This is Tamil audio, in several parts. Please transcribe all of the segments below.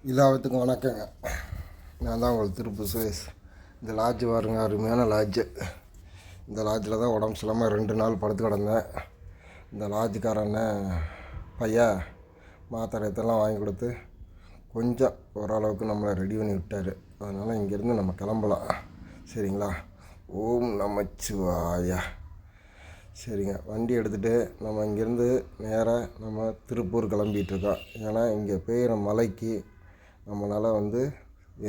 எல்லாத்துக்கும் வணக்கங்க. நான் தான் உங்களுக்கு திருப்பு சுரேஷ். இந்த லாட்ஜு பாருங்க, அருமையான லாட்ஜு. இந்த லாட்ஜில் தான் உடம்பு சரியில்லாமல் 2 நாள் படுத்து கிடந்தேன். இந்த லாட்ஜுக்காரண்ண பையா மாத்திரையத்தெல்லாம் வாங்கி கொடுத்து கொஞ்சம் ஓரளவுக்கு நம்மளை ரெடி பண்ணி விட்டார். அதனால் இங்கேருந்து நம்ம கிளம்பலாம். சரிங்களா? ஓம் நமச்சிவாயா. சரிங்க, வண்டி எடுத்துகிட்டு நம்ம இங்கேருந்து நேராக நம்ம திருப்பூர் கிளம்பிகிட்ருக்கோம். ஏன்னா இங்கே பெய்கிற மழைக்கு நம்மளால்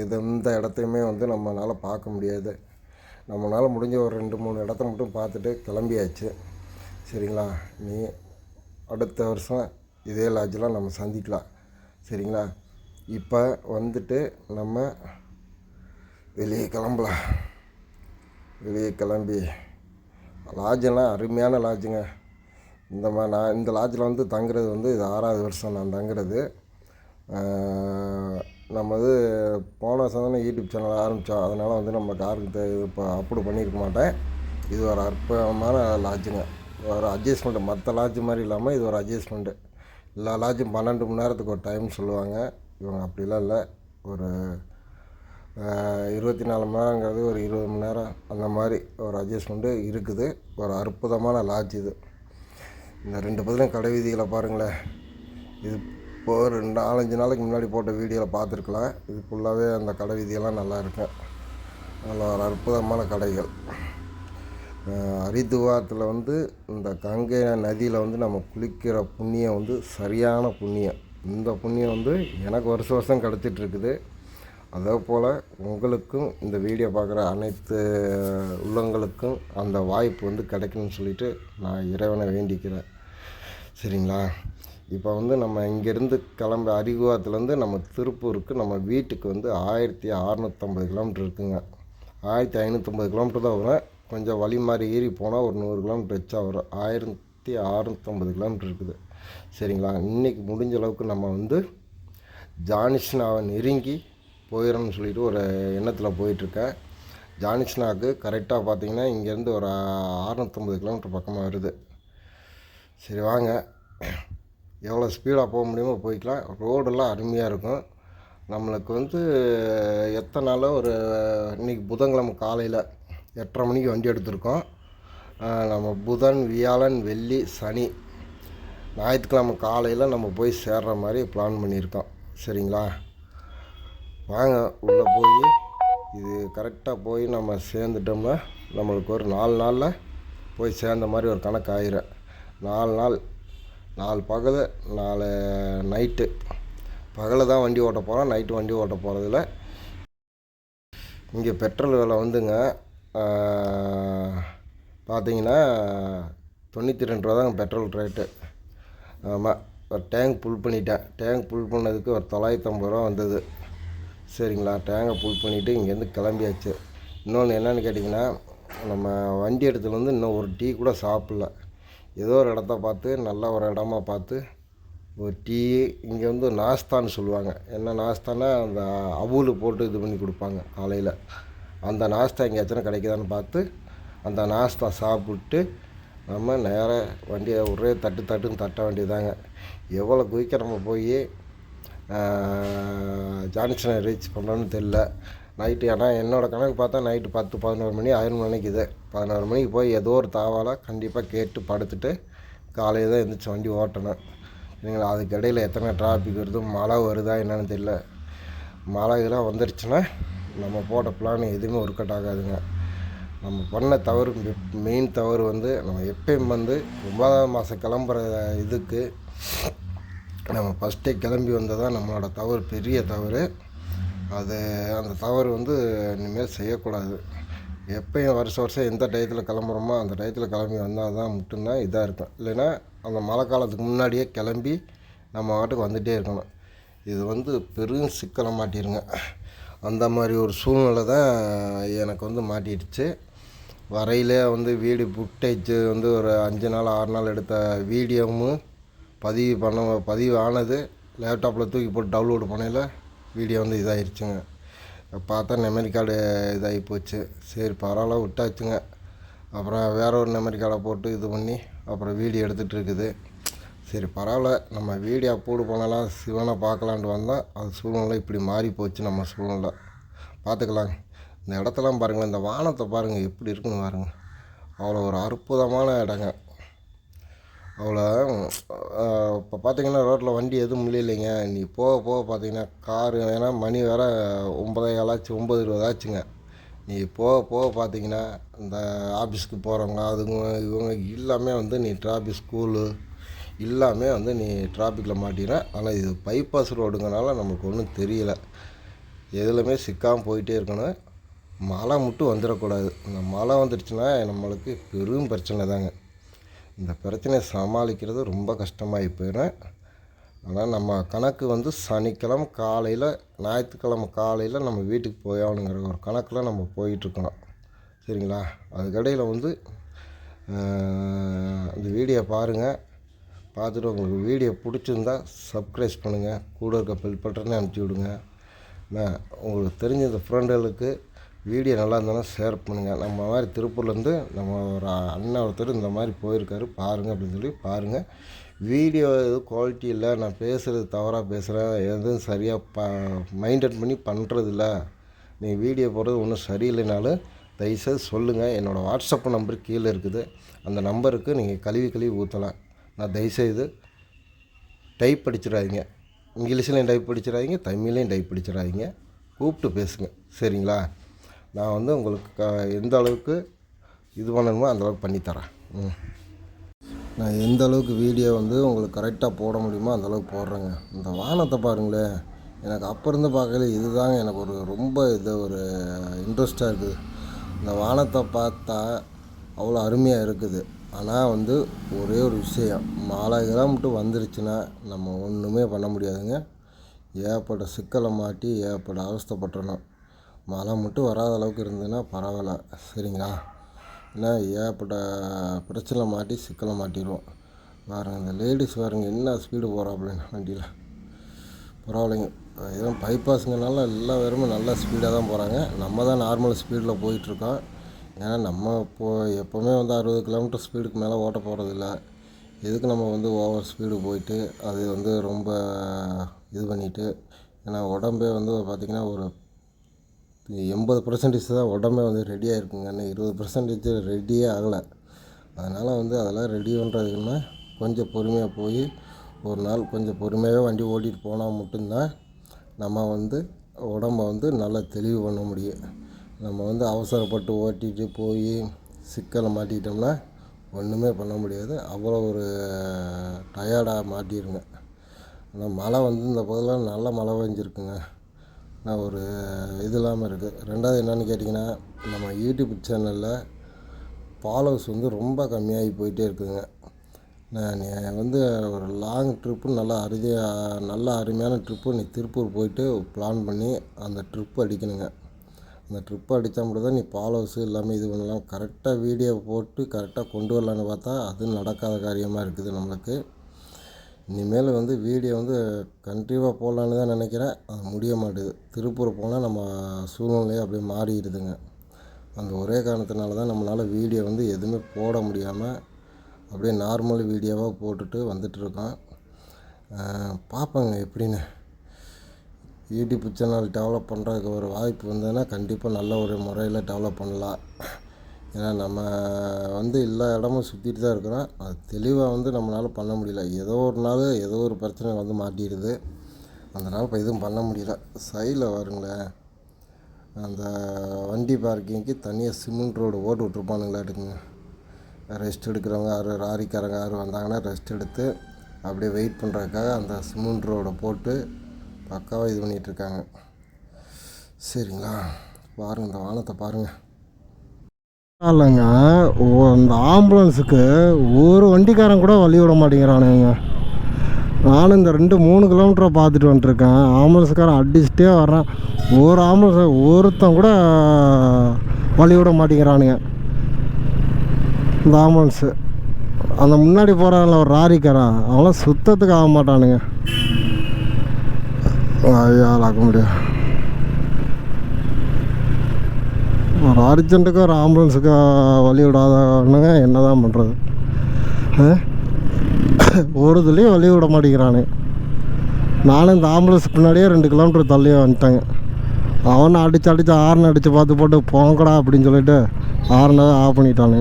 எந்த இடத்தையுமே நம்மளால் பார்க்க முடியாது. நம்மளால் முடிஞ்ச ஒரு 2-3 இடத்த மட்டும் பார்த்துட்டு கிளம்பியாச்சு. சரிங்களா? நீ அடுத்த வருஷம் இதே லாட்ஜில் நம்ம சந்திக்கலாம். சரிங்களா? இப்போ நம்ம வெளியே கிளம்பலாம். வெளியே கிளம்பி லாட்ஜெல்லாம் அருமையான லாட்ஜுங்க. நான் இந்த லாட்ஜில் தங்குறது இது 6வது வருஷம் நான் தங்குறது. நம்ம போன வருஷம் தானே யூடியூப் சேனல் ஆரம்பித்தோம். அதனால் நம்ம காருக்கு இப்போ அப்லோட் பண்ணியிருக்க மாட்டேன். இது ஒரு அற்புதமான லாட்ஜுங்க. ஒரு அட்ஜஸ்ட்மெண்ட்டு, மற்ற லாட்ஜு மாதிரி இல்லாமல் இது ஒரு அட்ஜஸ்ட்மெண்ட்டு. எல்லா லாட்ஜும் 12 மணி நேரத்துக்கு ஒரு டைம் சொல்லுவாங்க. இவங்க அப்படிலாம் இல்லை. ஒரு 24 மணி நேரங்கிறது ஒரு 20 மணி நேரம் அந்த மாதிரி ஒரு அட்ஜஸ்ட்மெண்ட்டு இருக்குது. ஒரு அற்புதமான லாட்ஜ் இது. இந்த 2 பதிலும் கடை வீதிகளை பாருங்களேன். இது இப்போ ஒரு 4-5 நாளைக்கு முன்னாடி போட்ட வீடியோவில் பார்த்துருக்கலாம். இது ஃபுல்லாகவே அந்த கடை வீதியெல்லாம் நல்லா இருக்கும். நல்ல ஒரு அற்புதமான கடைகள். ஹரித்துவாரத்தில் இந்த கங்கை நதியில் நம்ம குளிக்கிற புண்ணியம் சரியான புண்ணியம். இந்த புண்ணியம் எனக்கு வருஷம் கிடச்சிட்ருக்குது. அதே போல் உங்களுக்கும் இந்த வீடியோ பார்க்குற அனைத்து உள்ளங்களுக்கும் அந்த வாய்ப்பு கிடைக்கணும்னு சொல்லிவிட்டு நான் இறைவனை வேண்டிக்கிறேன். சரிங்களா? இப்போ நம்ம இங்கேருந்து கிளம்பி அரிகுவாத்துலேருந்து நம்ம திருப்பூருக்கு நம்ம வீட்டுக்கு 1650 கிலோமீட்டர் இருக்குங்க. 1550 கிலோமீட்டர் தான் வரும். கொஞ்சம் வழி மாதிரி ஏறி போனால் ஒரு 100 கிலோமீட்டர் எச்சா வரும். 1650 கிலோமீட்டர் இருக்குது. சரிங்களா? இன்றைக்கி முடிஞ்ச அளவுக்கு நம்ம ஜானிஸ்னாவை நெருங்கி போயிடணும்னு சொல்லிட்டு ஒரு எண்ணத்தில் போயிட்டுருக்கேன். ஜானிஸ்னாவுக்கு கரெக்டாக பார்த்திங்கன்னா இங்கேருந்து ஒரு 650 கிலோமீட்டர் பக்கமாக வருது. சரி வாங்க, எவ்வளோ ஸ்பீடாக போக முடியுமோ போய்க்கலாம். ரோடெல்லாம் அருமையாக இருக்கும். நம்மளுக்கு எத்தனை நாளோ இன்றைக்கி புதன்கிழமை காலையில் 8:30 மணிக்கு வண்டி எடுத்திருக்கோம். நம்ம புதன், வியாழன், வெள்ளி, சனி, ஞாயிற்றுக்கிழமை காலையில் நம்ம போய் சேர்ற மாதிரி பிளான் பண்ணியிருக்கோம். சரிங்களா? வாங்க உள்ளே போய் இது கரெக்டாக போய் நம்ம சேர்ந்துட்டோம்னா நம்மளுக்கு ஒரு 4 நாளில் போய் சேர்ந்த மாதிரி ஒரு கணக்கு ஆயிரும். 4 நாள், 4 பகல் 4 நைட்டு. பகலில் தான் வண்டி ஓட்ட போகிறோம், நைட்டு வண்டி ஓட்ட போகிறதில்ல. இங்கே பெட்ரோல் விலை பார்த்தீங்கன்னா 92 ரூபா தாங்க பெட்ரோல் ரேட்டு. ஆமாம், ஒரு டேங்க் ஃபுல் பண்ணிட்டேன். டேங்க் ஃபுல் பண்ணதுக்கு ஒரு 950 ரூபா வந்தது. சரிங்களா? டேங்கை ஃபுல் பண்ணிவிட்டு இங்கேருந்து கிளம்பியாச்சு. இன்னொன்று என்னென்னு கேட்டிங்கன்னா, நம்ம வண்டி இடத்துல இன்னும் ஒரு டீ கூட சாப்பிட்ல. ஏதோ ஒரு இடத்த பார்த்து, நல்ல ஒரு இடமா பார்த்து ஒரு டீ. இங்கே நாஸ்தான்னு சொல்லுவாங்க. என்ன நாஸ்தானா, அந்த அவுல் போட்டு இது பண்ணி கொடுப்பாங்க காலையில். அந்த நாஸ்தா எங்கேயாச்சும் கிடைக்குதான்னு பார்த்து அந்த நாஸ்தா சாப்பிட்டு நம்ம நேராக வண்டியை ஒரே தட்டுன்னு தட்ட வேண்டியதாங்க. எவ்வளோ குயிக்க நம்ம போய் ஜான்சனை ரீச் பண்ணுறோன்னு தெரில. நைட்டு, ஏன்னா என்னோடய கணக்கு பார்த்தா நைட்டு 10-11 மணி ஆயிரம் நினைக்குது. 11 மணிக்கு போய் ஏதோ ஒரு தாவால் கண்டிப்பாக கேட்டு படுத்துட்டு காலையில் தான் எழுந்திரிச்சி வண்டி ஓட்டணும். சரிங்களா? அதுக்கு இடையில் எத்தனை டிராஃபிக் வருது, மழை வருதா என்னென்னு தெரியல. மழைலாம் வந்துருச்சுன்னா நம்ம போட்ட பிளான் எதுவுமே ஒர்க் அவுட் ஆகாதுங்க. நம்ம பண்ண தவறு, மெயின் தவறு நம்ம எப்பயும் 9ஆவது மாதம் கிளம்புற இதுக்கு நம்ம ஃபஸ்ட்டே கிளம்பி வந்ததான் நம்மளோட தவறு, பெரிய தவறு. அந்த தவறு இனிமேல் செய்யக்கூடாது. எப்பயும் வருஷம் எந்த டயத்தில் கிளம்புறோமோ அந்த டயத்தில் கிளம்பி வந்தால் தான் மட்டும்தான் இதாக இருக்கும். இல்லைன்னா அந்த மழை காலத்துக்கு முன்னாடியே கிளம்பி நம்ம வாட்டுக்கு வந்துகிட்டே இருக்கணும். இது பெரும் சிக்கலை மாட்டிருங்க. அந்த மாதிரி ஒரு சூழ்நிலை தான் எனக்கு மாட்டிடுச்சு. வரையிலே வீடியோ ஃபுட்டேஜ் ஒரு 5 நாள் 6 நாள் எடுத்த வீடியோவும் பதிவு ஆனது லேப்டாப்பில் தூக்கி போட்டு டவுன்லோடு பண்ணையில் வீடியோ இதாகிடுச்சுங்க. பார்த்தா மெமரி கார்டு இதாகி போச்சு. சரி பரவாயில்ல, விட்டாச்சுங்க. அப்புறம் வேறு ஒரு மெமரி கார்டை போட்டு இது பண்ணி அப்புறம் வீடியோ எடுத்துகிட்டு இருக்குது. சரி பரவாயில்ல, நம்ம வீடியோ போடு போனாலாம் சிவனை பார்க்கலான்ட்டு வந்தால் அது சூழ்நிலை இப்படி மாறி போச்சு. நம்ம சூழ்நிலை பார்த்துக்கலாங்க. இந்த இடத்தெல்லாம் பாருங்களேன், இந்த வானத்தை பாருங்கள் எப்படி இருக்குன்னு பாருங்கள். அவ்வளோ ஒரு அற்புதமான இடங்க. அவ்வளோ இப்போ பார்த்தீங்கன்னா ரோட்டில் வண்டி எதுவும் இல்லைங்க. நீ போக போக பார்த்தீங்கன்னா காரு, ஏன்னா மணி வேறு 9:15 ஆச்சு, 9:20 ஆச்சுங்க. நீ போக போக பார்த்தீங்கன்னா இந்த ஆஃபீஸ்க்கு போகிறவங்க அதுங்க இவங்க எல்லாமே வந்து நீ டிராஃபிக், ஸ்கூலு எல்லாமே வந்து நீ டிராஃபிக்கில் மாட்டின. ஆனால் இது பைபாஸ் ரோடுங்கனால நமக்கு ஒன்றும் தெரியலை. எதுலையுமே சிக்காமல் போயிட்டே இருக்கணும். மழை மட்டும் வந்துடக்கூடாது. இந்த மழை வந்துடுச்சுன்னா நம்மளுக்கு பெரும் பிரச்சனை தாங்க. இந்த பிரச்சனையை சமாளிக்கிறது ரொம்ப கஷ்டமாகி போயிடும். ஆனால் நம்ம கணக்கு வந்து சனிக்கிழமை காலையில், ஞாயிற்றுக்கிழமை காலையில் நம்ம வீட்டுக்கு போயாகணுங்கிற ஒரு கணக்கில் நம்ம போயிட்டுருக்கணும். சரிங்களா? அதுக்கடையில் வந்து இந்த வீடியோ பாருங்கள். பார்த்துட்டு உங்களுக்கு வீடியோ பிடிச்சிருந்தா சப்ஸ்கிரைப் பண்ணுங்கள். கூட இருக்க பெல் பட்டனை அனுப்பிச்சி விடுங்க. உங்களுக்கு தெரிஞ்ச இந்த ஃப்ரெண்டுகளுக்கு வீடியோ நல்லா இருந்தாலும் ஷேர் பண்ணுங்கள். நம்ம மாதிரி திருப்பூர்லேருந்து நம்ம ஒரு அண்ணன் ஒருத்தர் இந்த மாதிரி போயிருக்காரு, பாருங்கள் அப்படின்னு சொல்லி பாருங்கள். வீடியோ எதுவும் குவாலிட்டி இல்லை, நான் பேசுகிறது தவறாக பேசுகிறேன், எதுவும் சரியாக மைண்டட் பண்ணி பண்ணுறதில்ல, நீங்கள் வீடியோ போடுறது ஒன்றும் சரியில்லைனாலும் தயவுசெய்து சொல்லுங்கள். என்னோடய வாட்ஸ்அப் நம்பர் கீழே இருக்குது. அந்த நம்பருக்கு நீங்கள் கழுவி ஊற்றலாம். நான் தயவுசெய்து டைப் படிச்சிடாதீங்க, இங்கிலீஷ்லேயும் டைப் படிச்சிடாதீங்க, தமிழ்லேயும் டைப் படிச்சிடாதீங்க, கூப்பிட்டு பேசுங்க. சரிங்களா? நான் வந்து உங்களுக்கு எந்த அளவுக்கு இது பண்ணணுமோ அந்தளவுக்கு பண்ணித்தரேன். நான் எந்த அளவுக்கு வீடியோ வந்து உங்களுக்கு கரெக்டாக போட முடியுமோ அந்தளவுக்கு போடுறேங்க. இந்த வானத்தை பாருங்களேன், எனக்கு அப்போ இருந்து பார்க்கல இதுதாங்க எனக்கு ரொம்ப ஒரு இன்ட்ரெஸ்ட்டாக இருக்குது. இந்த வானத்தை பார்த்தா அவ்வளோ அருமையாக இருக்குது. ஆனால் வந்து ஒரே ஒரு விஷயம், மழை மட்டும் வந்துருச்சுன்னா நம்ம ஒன்றுமே பண்ண முடியாதுங்க. ஏகப்பட்ட சிக்கலை மாட்டி ஏகப்பட்ட அவஸ்தைப்பட்டுறணும். மழை மட்டும் வராத அளவுக்கு இருந்ததுன்னா பரவாயில்ல. சரிங்களா? ஏன்னா ஏகப்பட்ட பிரச்சனை மாட்டி சிக்கலை மாட்டிடுவோம். பாருங்கள், இந்த லேடிஸ் பாருங்கள் என்ன ஸ்பீடு போகிறாப்புலன்னு வண்டியில். பரவாயில்லைங்க, எதுவும் பைபாஸுங்கனால எல்லா பேருமே நல்லா ஸ்பீடாக தான் போகிறாங்க. நம்ம தான் நார்மல் ஸ்பீடில் போயிட்டுருக்கோம். ஏன்னா நம்ம எப்போவுமே வந்து 60 கிலோமீட்டர் ஸ்பீடுக்கு மேலே ஓட்ட போகிறதில்ல. எதுக்கு நம்ம வந்து ஓவர் ஸ்பீடு போயிட்டு அது வந்து ரொம்ப இது பண்ணிவிட்டு, ஏன்னா உடம்பே வந்து பார்த்திங்கன்னா ஒரு 80% தான் உடம்பே வந்து ரெடியாக இருக்குங்க. இன்னும் 20% ரெடியே ஆகலை. அதனால் வந்து அதெல்லாம் ரெடி பண்ணுறதுக்குன்னா கொஞ்சம் பொறுமையாக போய் ஒரு நாள் கொஞ்சம் பொறுமையாகவே வண்டி ஓட்டிகிட்டு போனால் மட்டும்தான் நம்ம வந்து உடம்ப வந்து நல்லா தெளிவு பண்ண முடியும். நம்ம வந்து அவசரப்பட்டு ஓட்டிகிட்டு போய் சிக்கலை மாட்டிக்கிட்டோம்னா ஒன்றுமே பண்ண முடியாது. அவ்வளோ ஒரு டயர்டாக மாட்டிடுங்க. ஆனால் மழை வந்து இந்த பகுதியில் நல்ல மழை பெஞ்சிருக்குங்க. நான் ஒரு இது இல்லாமல் இருக்குது. ரெண்டாவது என்னென்னு கேட்டிங்கன்னா, நம்ம யூடியூப் சேனலில் ஃபாலோவர்ஸ் வந்து ரொம்ப கம்மியாகி போயிட்டே இருக்குதுங்க. நான் வந்து ஒரு லாங் ட்ரிப்பு நல்ல அருமையான ட்ரிப்பு நீ திருப்பூர் போயிட்டு பிளான் பண்ணி அந்த ட்ரிப்பு அடிக்கணுங்க. அந்த ட்ரிப்பு அடித்தா மட்டும் தான் நீ ஃபாலோவர்ஸு எல்லாமே இது பண்ணலாம். கரெக்டாக வீடியோ போட்டு கரெக்டாக கொண்டு வரலான்னு பார்த்தா அது நடக்காத காரியமாக இருக்குது நம்மளுக்கு. இனிமேல் வந்து வீடியோ வந்து கண்டிப்பாக போடலான்னு தான் நினைக்கிறேன். அது முடிய மாட்டேது. திருப்பூர் போனால் நம்ம சூழ்நிலையே அப்படியே மாறிடுதுங்க. அந்த ஒரே காரணத்தினால தான் நம்மளால் வீடியோ வந்து எதுவுமே போட முடியாமல் அப்படியே நார்மல் வீடியோவாக போட்டுட்டு வந்துட்டுருக்கோம். பார்ப்பேங்க எப்படின்னு. யூடியூப் சேனல் டெவலப் பண்ணுறதுக்கு ஒரு வாய்ப்பு வந்ததுன்னா கண்டிப்பாக நல்ல ஒரு முறையில் டெவலப் பண்ணலாம். ஏன்னா நம்ம வந்து எல்லா இடமும் சுற்றிட்டு தான் இருக்கிறோம். அது தெளிவாக வந்து நம்மளால் பண்ண முடியல. ஏதோ ஒரு நாள் ஏதோ ஒரு பிரச்சனை வந்து மாட்டிடுது. அதனால் இப்போ எதுவும் பண்ண முடியல. சைடில் வருங்களேன், அந்த வண்டி பார்க்கிங்க்கு தனியாக சிமெண்ட் ரோடு ஓட்டு விட்ருப்பானுங்களாட்டுக்குங்க. ரெஸ்ட் எடுக்கிறவங்க யார் லாரிக்காரங்க யார் வந்தாங்கன்னா ரெஸ்ட் எடுத்து அப்படியே வெயிட் பண்ணுறதுக்காக அந்த சிமெண்ட் ரோடை போட்டு பக்காவாக இது பண்ணிகிட்ருக்காங்க. சரிங்களா? பாருங்கள், இந்த வானத்தை பாருங்கள். இல்லைங்க, அந்த ஆம்புலன்ஸுக்கு ஒரு வண்டிக்காரன் கூட வழி விட மாட்டேங்கிறானுங்க. நானும் இந்த 2-3 கிலோமீட்டரை பார்த்துட்டு வந்துட்டுருக்கேன். ஆம்புலன்ஸுக்காரன் அடிச்சுட்டே வர்றான். ஒரு ஆம்புலன்ஸ் ஒருத்தன் கூட வழி விட மாட்டேங்கிறானுங்க. இந்த ஆம்புலன்ஸு அந்த முன்னாடி போகிறான்ல ஒரு லாரிக்காரன், அவங்களாம் சுத்தத்துக்கு ஆக மாட்டானுங்க. ஐயால் ஆக்க முடியும். ஒரு அர்ஜென்ட்டுக்கு ஒரு ஆம்புலன்ஸுக்கு வழி விடாதவனுங்க என்ன தான் பண்ணுறது? ஒரு இதுலேயும் வழி விட மாட்டேங்கிறானு. நானும் இந்த ஆம்புலன்ஸ் பின்னாடியே 2 கிலோமீட்டர் தள்ளியே வந்துட்டேங்க. அவனை அடித்து ஹார்ன் அடித்து பார்த்து போட்டு போங்கடா அப்படின்னு சொல்லிட்டு ஹார்னாவே ஆஃப் பண்ணிட்டானு.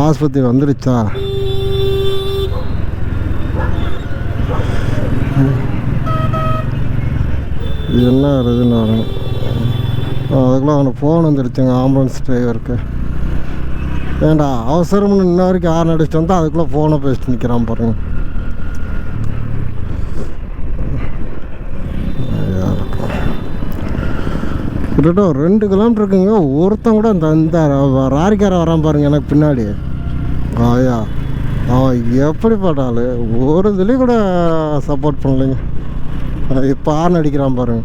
ஆஸ்பத்திரி வந்துடுச்சா? இது என்ன வருதுன்னு வரும். அதுக்குள்ளே அவனுக்கு ஃபோன் வந்துடுச்சுங்க ஆம்புலன்ஸ் டிரைவருக்கு. ஏன்டா அவசரம்னு இன்ன வரைக்கும் ஹார்ன் அடிச்சுட்டு வந்தால் அதுக்குள்ளே ஃபோனை பேசிட்டு நிற்கிறான் பாருங்க. கிட்டத்தட்ட ஒரு 2 கிலோமீட்டர் இருக்குங்க. ஒருத்தன் கூட இந்த ராரிக்கார வரான் பாருங்க எனக்கு பின்னாடி. ஆயா அவன் எப்படிப்பட்டாள் ஒரு இதுலேயும் கூட சப்போர்ட் பண்ணலைங்க. இப்போ ஹார்ன் அடிக்கிறான் பாருங்க.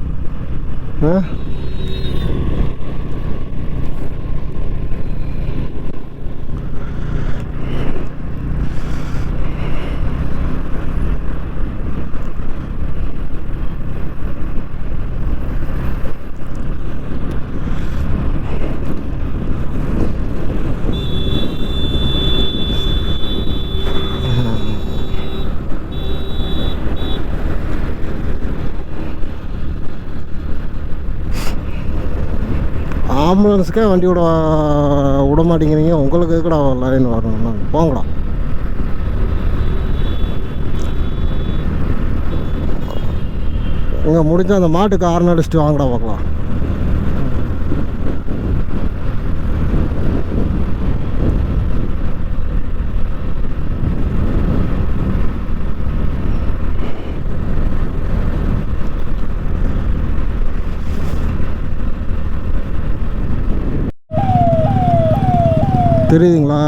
ஆம்புலன்ஸுக்கே வண்டி விட மாட்டேங்கிறீங்க. உங்களுக்கு கூட லைன் வரணும், போங்கடா. இங்கே முடிஞ்சால் அந்த மாட்டுக்கு ஹார்ன் அடிச்சுட்டு வாங்கடா பார்க்கலாம். தெரியுதுங்களா?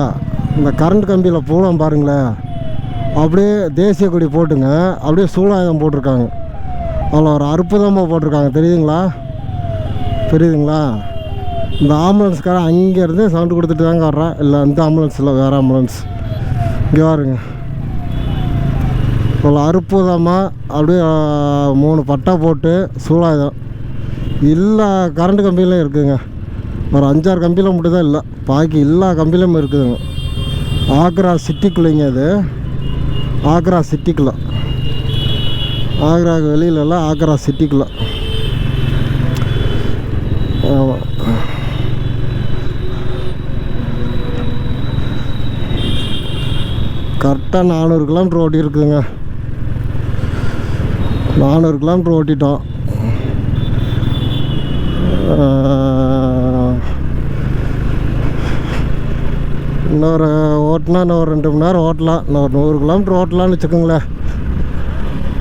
இந்த கரண்ட் கம்பியில் பூலம் பாருங்களேன், அப்படியே தேசிய கொடி போட்டுங்க, அப்படியே சூலாயுதம் போட்டிருக்காங்க. அவ்வளோ ஒரு அற்புதமாக போட்டிருக்காங்க. தெரியுதுங்களா? இந்த ஆம்புலன்ஸ்காரன் அங்கேருந்து சவுண்டு கொடுத்துட்டு தாங்க வர்றேன். இல்லை இந்த ஆம்புலன்ஸ் இல்லை, வேறு ஆம்புலன்ஸ். இங்கே பாருங்க, அவ்வளோ அற்புதமாக அப்படியே 3 பட்டா போட்டு சூலாயுதம் எல்லா கரண்ட் கம்பியிலையும் இருக்குதுங்க. ஒரு 5-6 கம்பியில் மட்டும் தான் இல்லை, பாக்கி எல்லா கம்பியிலும் இருக்குதுங்க. ஆக்ரா சிட்டிக்குள்ளேங்க. அது ஆக்ரா சிட்டிக்குள்ளே, ஆக்ராவுக்கு வெளியிலலாம் ஆக்ரா சிட்டிக்குள்ளே. ஆமாம், கரெக்டாக 400 கிலோமீட்டர் ஓட்டி இருக்குதுங்க. 400 கிலோமீட்டர் ஓட்டிட்டோம். இன்னொரு ஓட்டினா இன்னும் ஒரு 2 மணி நேரம் ஓட்டலாம். இன்னொரு 100 கிலோமீட்டர் ஓட்டலான்னு வச்சுக்கோங்களேன்.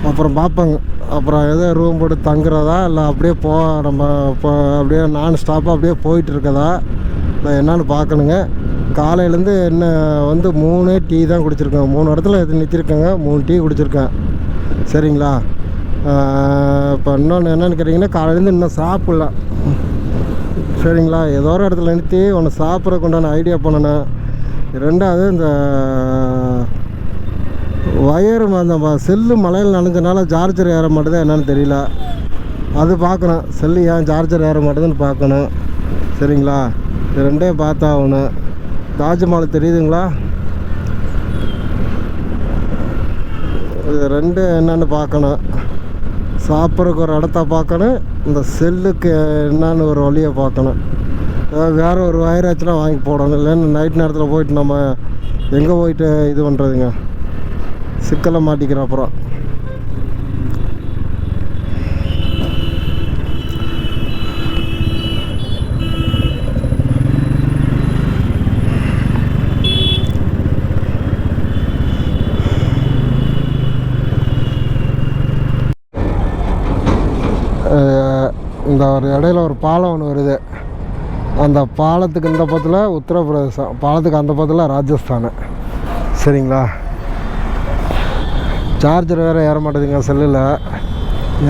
அப்புறம் பார்ப்பேங்க, அப்புறம் எதோ ரூம் போட்டு தங்குறதா இல்லை அப்படியே நம்ம இப்போ அப்படியே நான் ஸ்டாப்பாக அப்படியே போயிட்டு இருக்கதா இல்லை என்னான்னு பார்க்கணுங்க. காலையிலேருந்து என்ன 3 டீ தான் குடிச்சிருக்கேன். 3 இடத்துல நிறுத்திருக்கேங்க, 3 டீ குடிச்சிருக்கேன். சரிங்களா? இப்போ இன்னொன்று என்னென்னு கேட்டிங்கன்னா, காலையிலேருந்து இன்னும் சாப்பிட்ல. சரிங்களா? ஏதோ ஒரு இடத்துல நிறுத்தி ஒன்று சாப்பிட்றதுக்கு உண்டான ஐடியா பண்ணணும். 2வது இந்த வயர் அந்த செல்லு மலையில் நனைஞ்சனால சார்ஜர் ஏற மாட்டேது என்னன்னு தெரியல. அது பார்க்கணும். செல்லு ஏன் சார்ஜர் ஏற மாட்டேதுன்னு பார்க்கணும். சரிங்களா? இது 2யும் பார்த்தாகணும். தாஜ்மஹால் தெரியுதுங்களா? இது 2 என்னன்னு பார்க்கணும். சாப்பிட்றதுக்கு ஒரு இடத்த பார்க்கணும், இந்த செல்லுக்கு என்னான்னு ஒரு வழியை பார்க்கணும். வேறு ஒரு வயர் ஆச்சுன்னா வாங்கி போடணும். இல்லைன்னு நைட் நேரத்தில் போயிட்டு நம்ம எங்கே போயிட்டு இது பண்ணுறதுங்க, சிக்கலை மாட்டிக்கிற. அப்புறம் இந்த ஒரு இடையில ஒரு பாலம் ஒன்று வருது. அந்த பாலத்துக்கு இந்த பக்கத்தில் உத்தரப்பிரதேசம், பாலத்துக்கு அந்த பக்கத்தில் ராஜஸ்தான். சரிங்களா? சார்ஜர் வேறு ஏற மாட்டேதுங்க செல்லில்.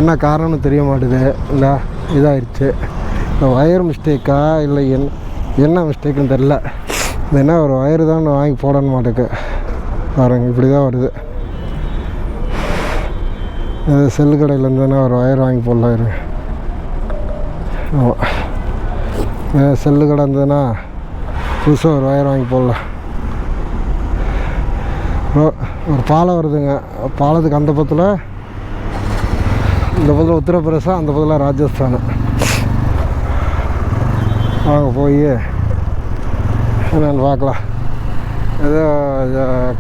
என்ன காரணம்னு தெரிய மாட்டேது. இல்லை இதாகிடுச்சு. இந்த ஒயர் மிஸ்டேக்கா இல்லை என்ன மிஸ்டேக்குன்னு தெரில. இது என்ன ஒரு ஒயரு தான் வாங்கி போடணும் மாட்டேக்கு. பாருங்க, இப்படி தான் வருது. செல்லு கடையில் இருந்ததுன்னா ஒரு ஒயர் வாங்கி போடலாம். இருங்க. ஆமாம், செல்லு கடை இருந்ததுன்னா புதுசாக ஒரு ஒயர் வாங்கி போடலாம். ஒரு பாலம் வருதுங்க. பாலத்துக்கு அந்த பக்கத்தில், இந்த பக்கத்தில் உத்தரப்பிரதேசம், அந்த பக்கத்தில் ராஜஸ்தான். வாங்க போய் என்னென்னு பார்க்கலாம். ஏதோ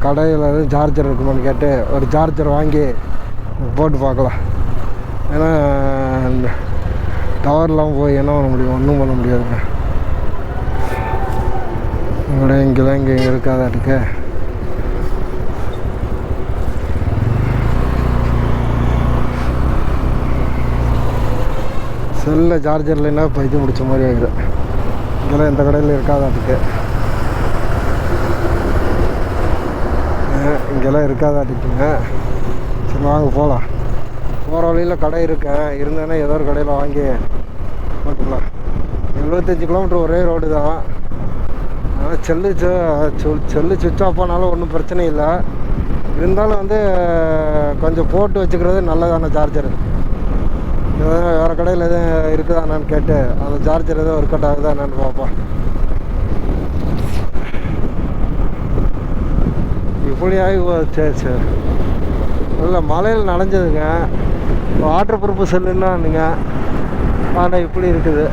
கடையில் எதுவும் சார்ஜர் இருக்குமான்னு கேட்டு ஒரு சார்ஜர் வாங்கி போட்டு பார்க்கலாம். ஏன்னா டவர்லாம் போய் என்ன பண்ண முடியும், ஒன்றும் பண்ண முடியாதுங்க. இங்கெல்லாம் இங்கே இருக்காதாட்டுக்கு. செல்லில் சார்ஜர் இல்லைன்னா பைத்தியம் முடிச்ச மாதிரி ஆகிடும். இதெல்லாம் எந்த கடையில் இருக்காதாட்டுக்கு. இங்கெல்லாம் இருக்காதாட்டுக்குங்க. சரி வாங்க போகலாம். போகிற வழியில் கடை இருக்கேன், இருந்தேன்னா ஏதோ ஒரு கடையில் வாங்கி போட்டுக்கலாம். 75 கிலோமீட்டர் ஒரே ரோடு தான். ஆனால் செல்லு சுவிட்ச் ஆஃப் ஆனாலும் ஒன்றும் பிரச்சனை இல்லை. இருந்தாலும் வந்து கொஞ்சம் போட்டு வச்சுக்கிறது நல்லதான சார்ஜர். வேறு கடையில் எதுவும் இருக்குதா என்னான்னு கேட்டு அந்த சார்ஜர் எதுவும் ஒர்க் அவுட் ஆகுதா என்னன்னு பார்ப்போம். இப்படி ஆகி சரி இல்லை, மழையில் நனைஞ்சதுங்க. Water proof செல்லுன்னானுங்க. ஆனால் இப்படி இருக்குது.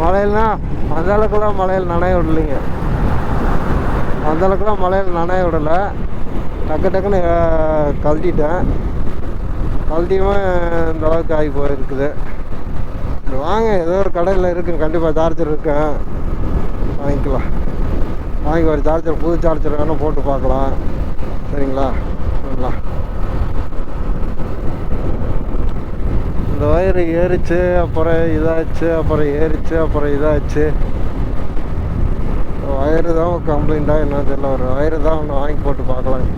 மழையில்னா அந்தளவுக்குலாம் மழையில் நனைய விடலைங்க. அந்தளவுக்குலாம் மழையில் நனைய விடலை. டக்குன்னு கழட்டிட்டேன். கழட்டியுமே இந்த அளவுக்கு ஆகி போயிருக்குது. வாங்க, ஏதோ ஒரு கடையில் இருக்குங்க, கண்டிப்பாக சார்ஜர் இருக்கேன், வாங்கிக்கலாம். வாங்கி ஒரு சார்ஜர், புது சார்ஜர் வேணால் போட்டு பார்க்கலாம். சரிங்களா? நல்லா இந்த வயரு ஏறிச்சு, அப்புறம் இதாச்சு, அப்புறம் ஏறிச்சு, அப்புறம் இதாச்சு. வயரு தான் கம்ப்ளைண்ட்டாக என்னன்னு தெரியல. ஒரு வயரு தான் ஒன்று வாங்கி போட்டு பார்க்கலாம்.